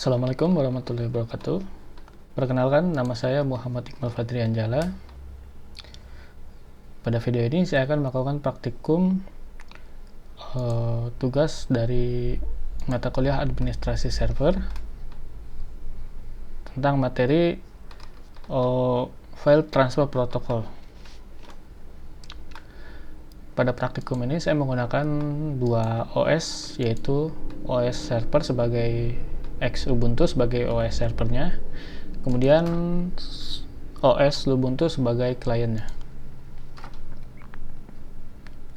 Assalamualaikum warahmatullahi wabarakatuh. Perkenalkan, nama saya Muhammad Iqbal Fadrian Jala. Pada video ini saya akan melakukan praktikum tugas dari mata kuliah administrasi server tentang materi file transfer protocol. Pada praktikum ini saya menggunakan dua OS, yaitu OS server sebagai Ubuntu sebagai OS servernya, kemudian OS Lubuntu sebagai kliennya.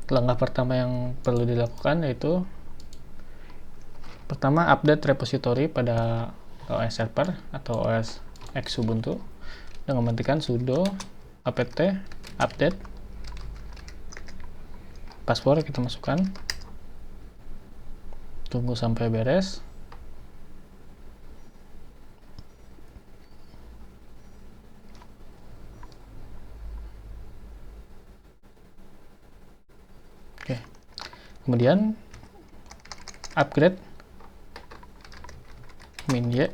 Langkah pertama yang perlu dilakukan yaitu pertama update repository pada OS server atau OS Ubuntu dengan mengetikkan sudo apt update. Password kita masukkan, tunggu sampai beres. Oke. Kemudian upgrade min-y.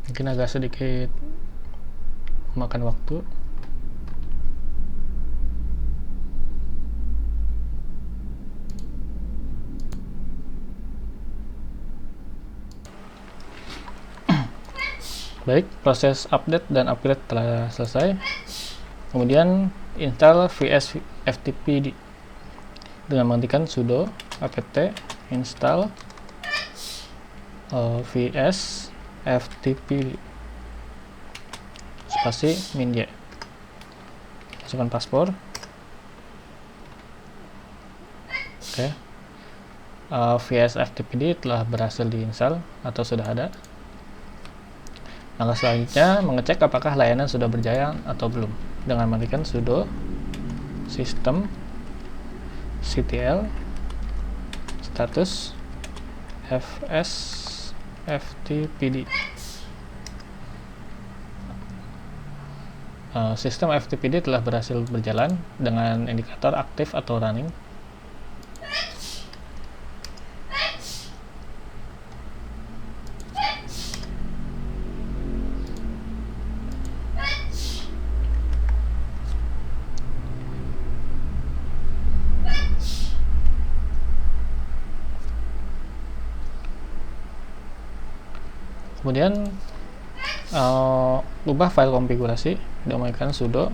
Mungkin agak sedikit makan waktu. Baik, proses update dan upgrade telah selesai. Kemudian install VS FTP dengan mengetikkan sudo apt install VS FTP spasi min-y. Masukkan password. Oke. VS FTPD telah berhasil diinstal atau sudah ada. Langkah selanjutnya mengecek apakah layanan sudah berjaya atau belum dengan mengetikkan sudo systemctl status fs ftpd. Sistem FTPD telah berhasil berjalan dengan indikator aktif atau running. Kemudian ubah file konfigurasi dengan menggunakan sudo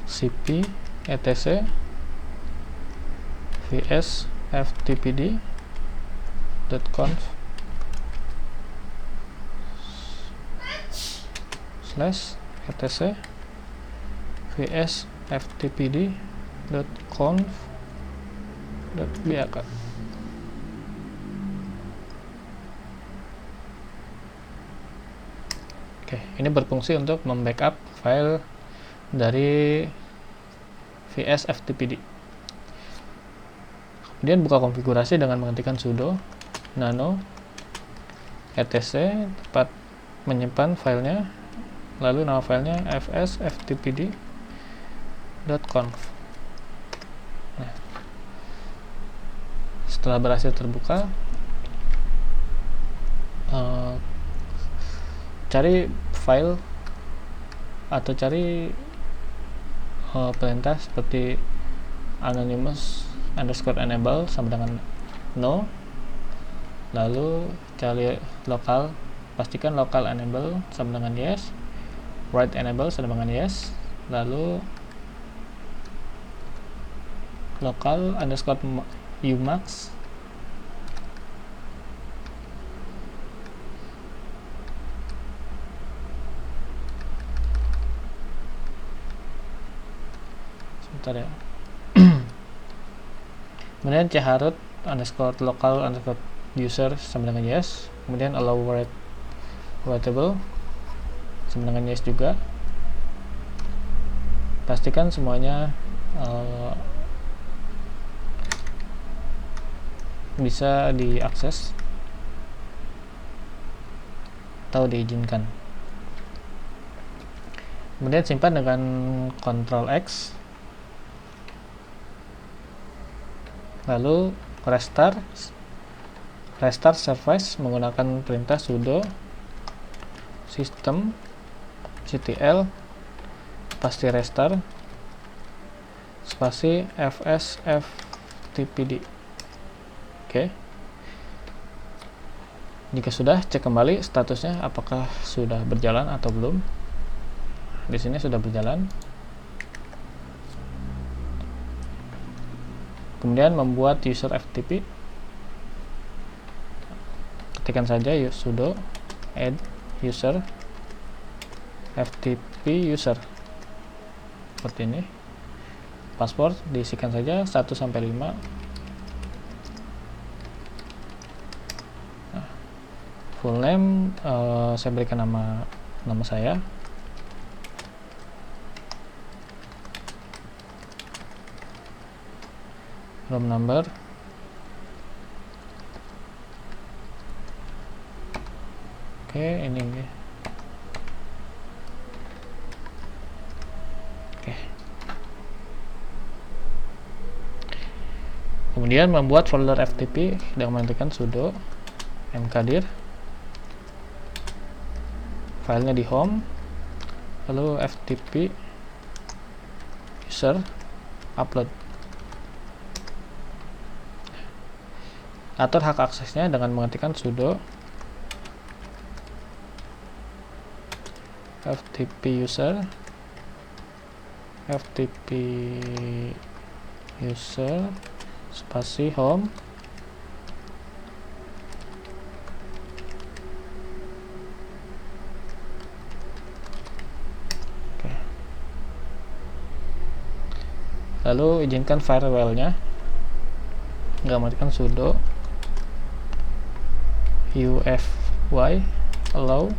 cp etc vs ftpd.conf /etc vs ftpd.conf.bak. Oke, ini berfungsi untuk membackup file dari VS FTPD. Kemudian buka konfigurasi dengan mengetikkan sudo nano etc tempat menyimpan filenya, lalu nama filenya fs ftpd.conf. Nah, setelah berhasil terbuka, cari file atau cari perintah seperti anonymous_enable sama dengan no, lalu cari lokal, pastikan local enable sama dengan yes, write enable sama dengan yes, lalu local_umax ya. Kemudian chroot _local_user sama dengan yes, kemudian allow writable sama dengan yes juga. Pastikan semuanya bisa diakses atau diizinkan. Kemudian simpan dengan Ctrl X, lalu restart service menggunakan perintah sudo systemctl pasti restart spasi fsftpd. Oke. Jika sudah, cek kembali statusnya apakah sudah berjalan atau belum. Di sini sudah berjalan. Kemudian membuat user FTP. Ketikkan saja sudo add user FTP user. Seperti ini. Password diisikan saja 1 sampai 5. Nah, full name saya berikan nama saya. Room number, oke, ini oke. Kemudian membuat folder FTP dengan mengetikkan sudo mkdir, filenya di home, lalu FTP user upload. Atur hak aksesnya dengan mengetikkan sudo FTP user spasi home, oke. Lalu izinkan firewall-nya dengan mengetikkan sudo UFY allow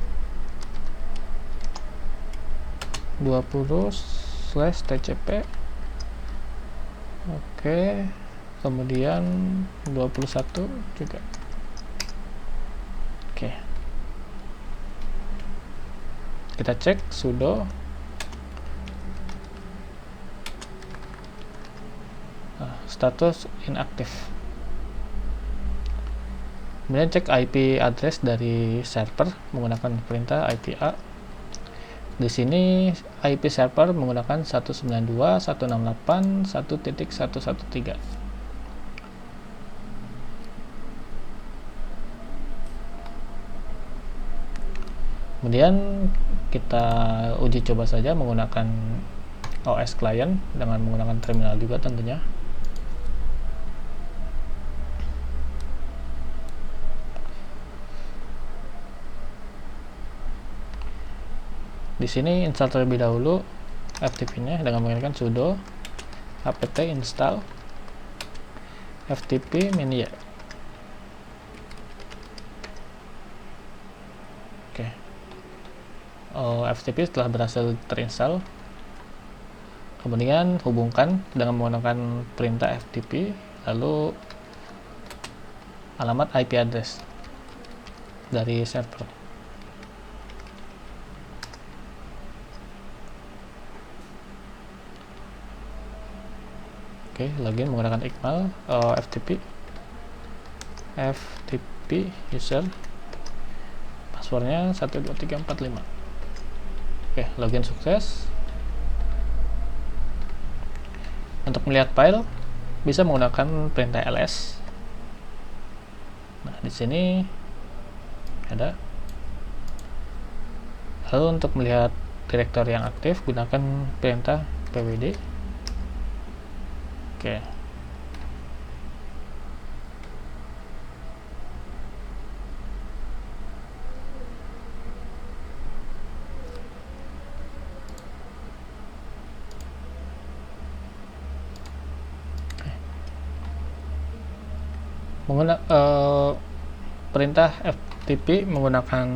20/tcp, oke. Kemudian 21 juga, oke. Kita cek sudo status inaktif. Kemudian cek IP address dari server menggunakan perintah IPA. Di sini IP server menggunakan 192.168.1.113. Kemudian kita uji coba saja menggunakan OS client dengan menggunakan terminal juga tentunya. Di sini install terlebih dahulu FTP-nya dengan menggunakan sudo apt install ftp -ya. Oke. FTP setelah berhasil terinstall, kemudian hubungkan dengan menggunakan perintah FTP, lalu alamat IP address dari server. Oke, login menggunakan Iqbal, FTP user, passwordnya 12345. Oke, login sukses. Untuk melihat file bisa menggunakan perintah ls. Nah, di sini ada. Lalu untuk melihat direktori yang aktif gunakan perintah pwd. Oke. Perintah FTP menggunakan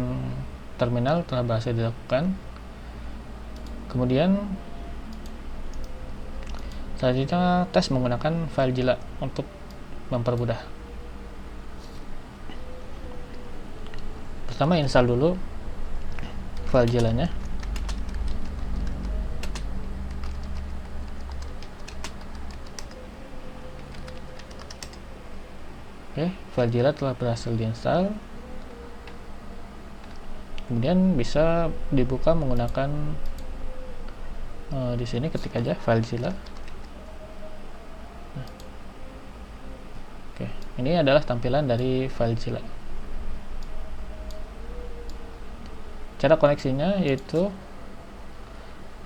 terminal telah berhasil dilakukan. Kemudian selanjutnya tes menggunakan FileZilla untuk mempermudah. Pertama install dulu FileZilla-nya. Oke, FileZilla telah berhasil diinstal. Kemudian bisa dibuka menggunakan di sini ketik aja FileZilla. Oke, ini adalah tampilan dari FileZilla. Cara koneksinya yaitu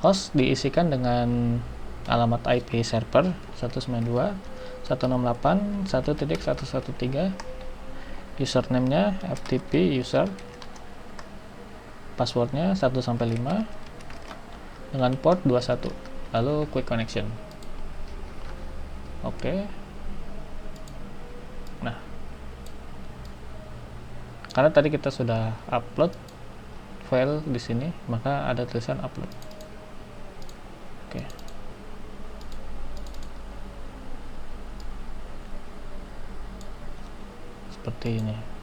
host diisikan dengan alamat IP server 192.168.1.113, username-nya FTP user, passwordnya 1-5 dengan port 21, lalu quick connection. Oke. Nah, karena tadi kita sudah upload file di sini, maka ada tulisan upload. Oke. Seperti ini.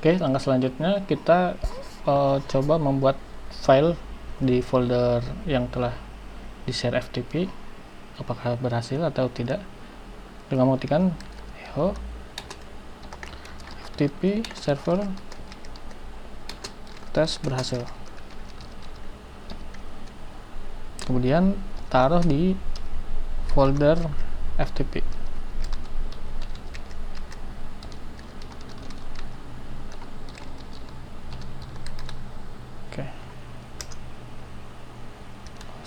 Oke, langkah selanjutnya kita coba membuat file di folder yang telah di share FTP, apakah berhasil atau tidak, dengan mengetikkan echo FTP server tes berhasil, kemudian taruh di folder FTP.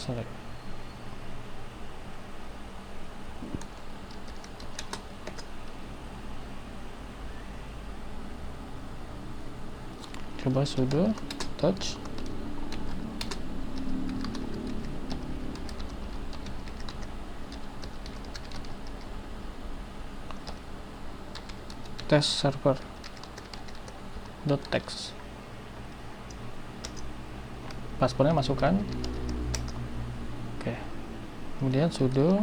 Select. Coba sudo touch test server .txt, passwordnya masukkan. Oke, kemudian sudo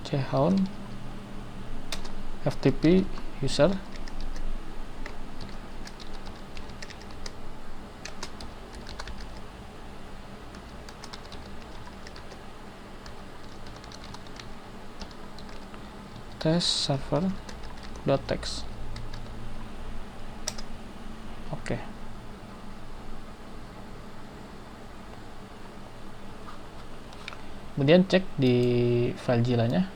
chown FTP user, test server .txt. Oke. Kemudian cek di FileZilla-nya.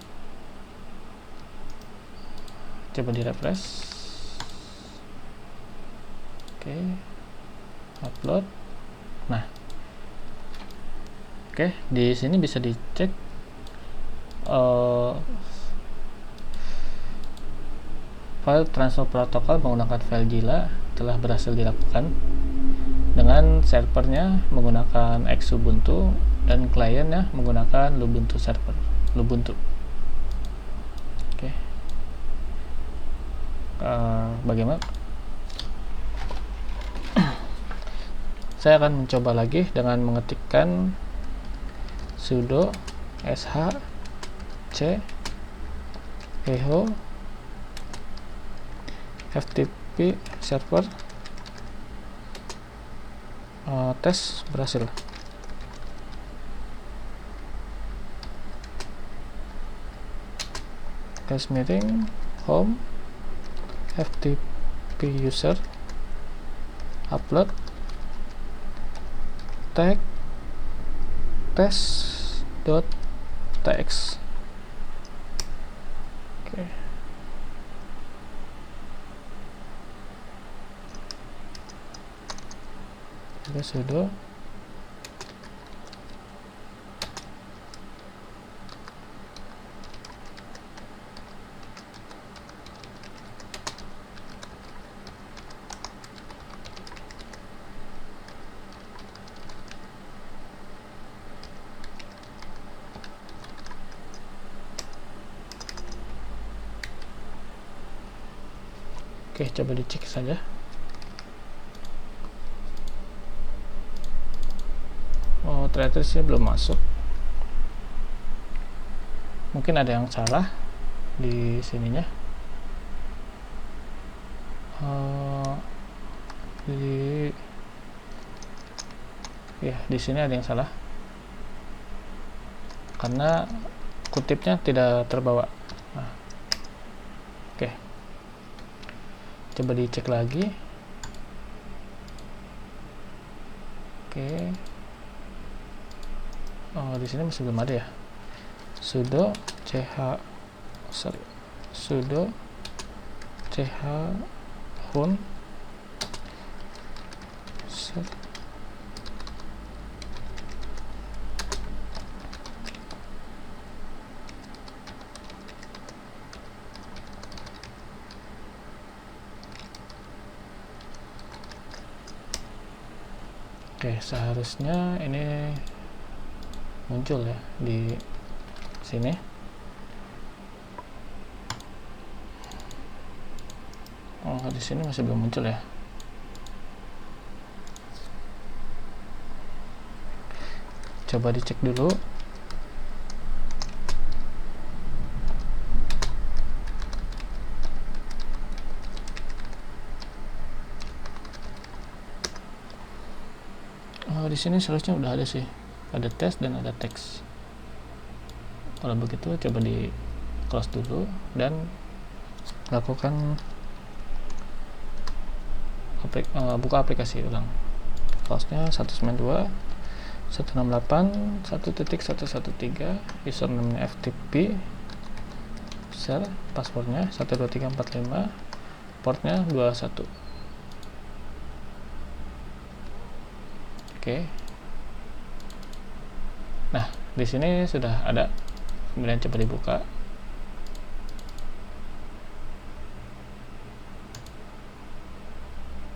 Coba di refresh. Oke. Upload. Nah. Oke, di sini bisa dicek file transfer protokol menggunakan FileZilla telah berhasil dilakukan dengan servernya menggunakan Xubuntu dan kliennya menggunakan Lubuntu server, Lubuntu. Oke. Bagaimana? Saya akan mencoba lagi dengan mengetikkan sudo sh echo FTP server tes berhasil. case meeting, home, FTP user, upload, tag, test.txt. Oke. Kita sudo Oke, coba dicek saja. Oh, ternyata sih belum masuk. Mungkin ada yang salah di sininya. Di sini ada yang salah. Karena kutipnya tidak terbawa. Nah, oke. Coba dicek lagi. Oke. Oh, di sini masih belum ada ya. Sudo hun Oke, seharusnya ini muncul ya di sini. Oh, di sini masih belum muncul ya. Coba dicek dulu. Oh, di sini seharusnya udah ada sih. Ada test dan ada teks. Kalau begitu coba di close dulu dan lakukan buka aplikasi ulang. Close-nya 192 168.1.113, username FTP, user, passwordnya 12345, portnya 21. Oke. Nah, di sini sudah ada. Kemudian coba dibuka.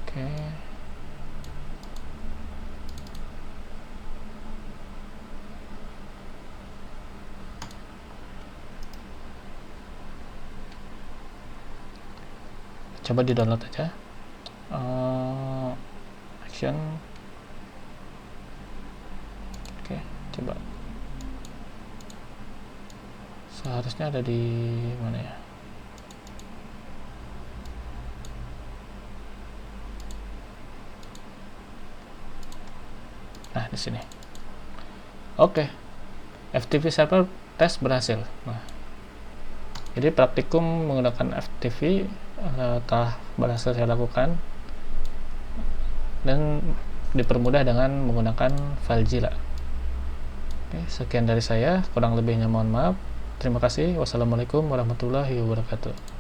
Oke. Coba di download aja. Action. Oke, coba. Seharusnya ada di mana ya? Nah, di sini. Oke. FTP server tes berhasil. Nah, jadi praktikum menggunakan FTP telah berhasil saya lakukan dan dipermudah dengan menggunakan FileZilla. Oke, sekian dari saya, kurang lebihnya mohon maaf. Terima kasih. Wassalamualaikum warahmatullahi wabarakatuh.